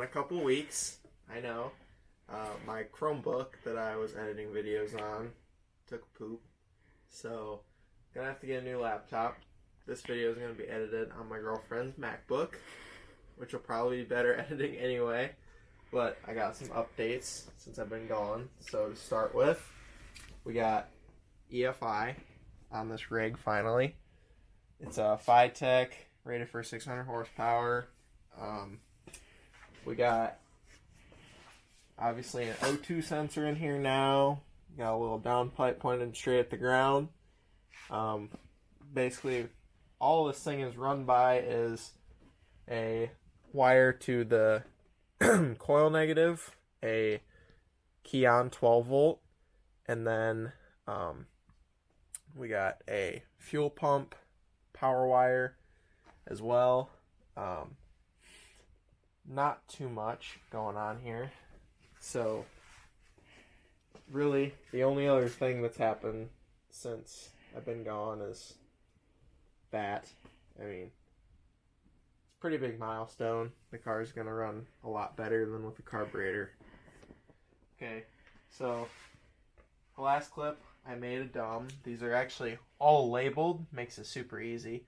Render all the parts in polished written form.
couple weeks. I know. My Chromebook that I was editing videos on took a poop. So, gonna have to get a new laptop. This video is gonna be edited on my girlfriend's MacBook, which will probably be better editing anyway. But I got some updates since I've been gone. So to start with, we got EFI on this rig finally. It's a Phi-Tech, rated for 600 horsepower. We got obviously an O2 sensor in here now. Got a little downpipe pointed straight at the ground. Basically, all this thing is run by is a wire to the coil negative, a key-on 12 volt, and then we got a fuel pump power wire as well. Not too much going on here. So, really, the only other thing that's happened since I've been gone is that. I mean, it's a pretty big milestone. The car's going to run a lot better than with the carburetor. Okay, so the last clip, I made a dumb. These are actually all labeled, makes it super easy.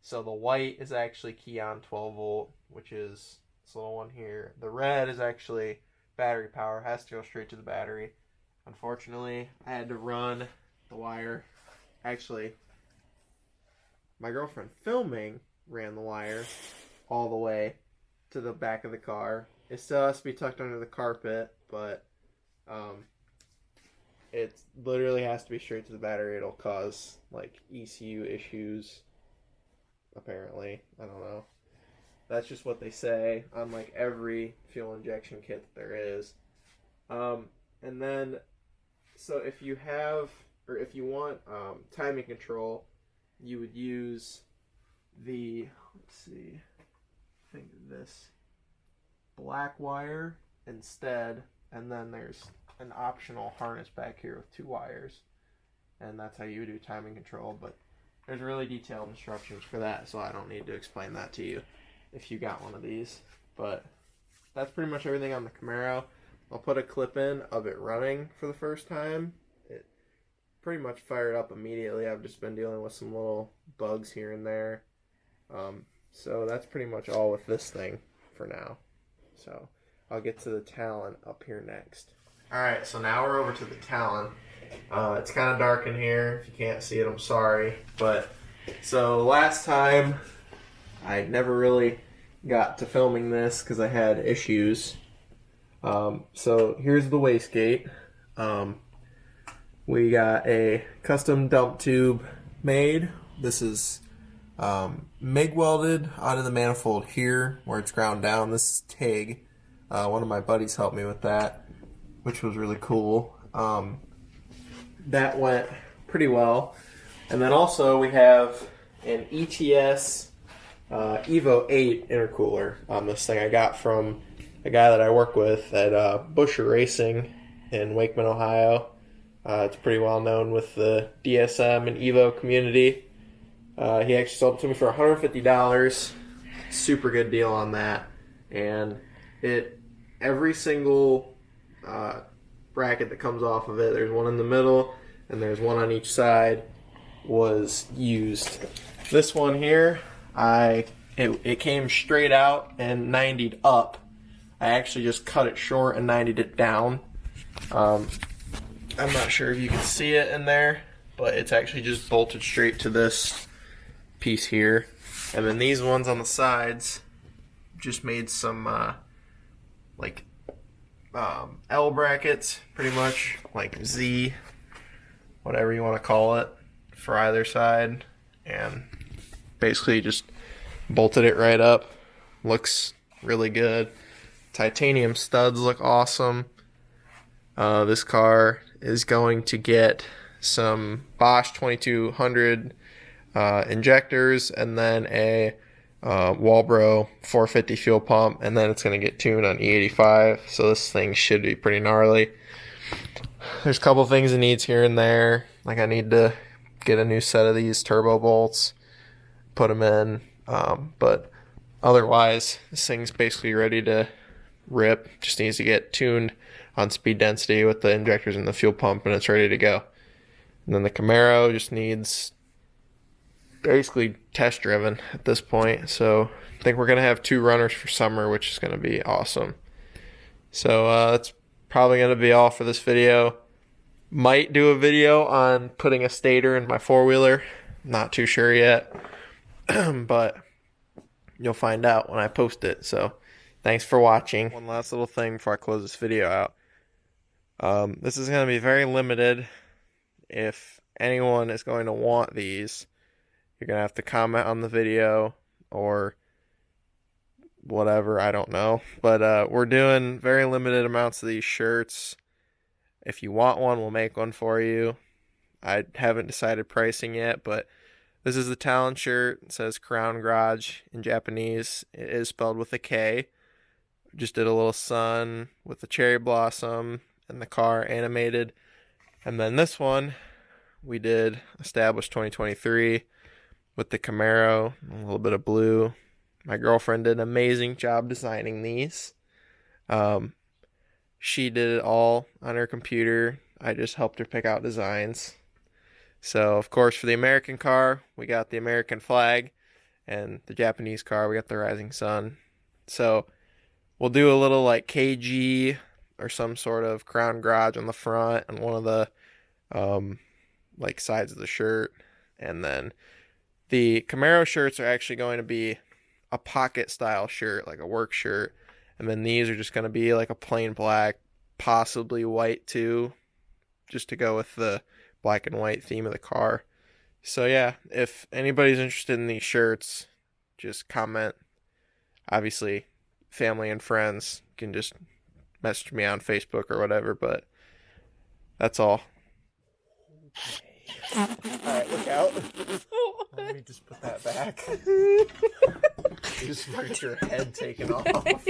So the white is actually key-on 12 volt, which is this little one here. The red is actually battery power, has to go straight to the battery. Unfortunately, I had to run the wire. Actually, my girlfriend filming ran the wire all the way to the back of the car. It still has to be tucked under the carpet, but it literally has to be straight to the battery. It'll cause like ECU issues, apparently. I don't know. That's just what they say on like every fuel injection kit that there is. And then, so if you have, or if you want timing control, you would use the, let's see, I think this black wire instead, and then there's an optional harness back here with 2 wires, and that's how you do timing control. But there's really detailed instructions for that, so I don't need to explain that to you if you got one of these. But that's pretty much everything on the Camaro. I'll put a clip in of it running for the first time. It pretty much fired up immediately. I've just been dealing with some little bugs here and there. So that's pretty much all with this thing for now. So I'll get to the Talon up here next. Alright, so now we're over to the Talon. It's kind of dark in here. If you can't see it, I'm sorry. But, so last time, I never really got to filming this because I had issues. So here's the wastegate. We got a custom dump tube made. This is MIG welded onto the manifold here where it's ground down. This is TIG. One of my buddies helped me with that, which was really cool. That went pretty well. And then also we have an ETS Evo 8 intercooler on this thing I got from a guy that I work with at Busher Racing in Wakeman, Ohio. It's pretty well known with the DSM and Evo community. He actually sold it to me for $150. Super good deal on that. And every single bracket that comes off of it, there's one in the middle and there's one on each side, was used. This one here, it came straight out and 90'd up. I actually just cut it short and 90'd it down. I'm not sure if you can see it in there, but it's actually just bolted straight to this piece here. And then these ones on the sides just made some L brackets, pretty much, like Z, whatever you want to call it, for either side, and basically just bolted it right up. Looks really good. Titanium studs look awesome. This car is going to get some Bosch 2200 injectors, and then a Walbro 450 fuel pump, and then it's going to get tuned on E85, so this thing should be pretty gnarly. There's a couple things it needs here and there, like I need to get a new set of these turbo bolts, put them in, but Otherwise, this thing's basically ready to rip. Just needs to get tuned on speed density with the injectors and the fuel pump, and it's ready to go. And then the Camaro just needs basically test driven at this point. So I think we're going to have 2 runners for summer, which is going to be awesome. So that's probably going to be all for this video. Might do a video on putting a stator in my 4-wheeler. Not too sure yet. But you'll find out when I post it. So thanks for watching. One last little thing before I close this video out. This is going to be very limited. If anyone is going to want these, you're going to have to comment on the video or whatever, I don't know. But we're doing very limited amounts of these shirts. If you want one, we'll make one for you. I haven't decided pricing yet, but this is the Talon shirt. It says Crown Garage in Japanese. It is spelled with a K. Just did a little sun with the cherry blossom and the car animated. And then this one, we did Established 2023 with the Camaro, a little bit of blue. My girlfriend did an amazing job designing these. She did it all on her computer. I just helped her pick out designs. So, of course, for the American car, we got the American flag. And the Japanese car, we got the rising sun. So, we'll do a little like KG or some sort of Crown Garage on the front and one of the like sides of the shirt. And then the Camaro shirts are actually going to be a pocket style shirt, like a work shirt. And then these are just going to be like a plain black, possibly white too, just to go with the black and white theme of the car. So yeah, if anybody's interested in these shirts, just comment. Obviously, family and friends can just message me on Facebook or whatever, but that's all. Alright, look out. Let me just put that back. You just want your head taken off.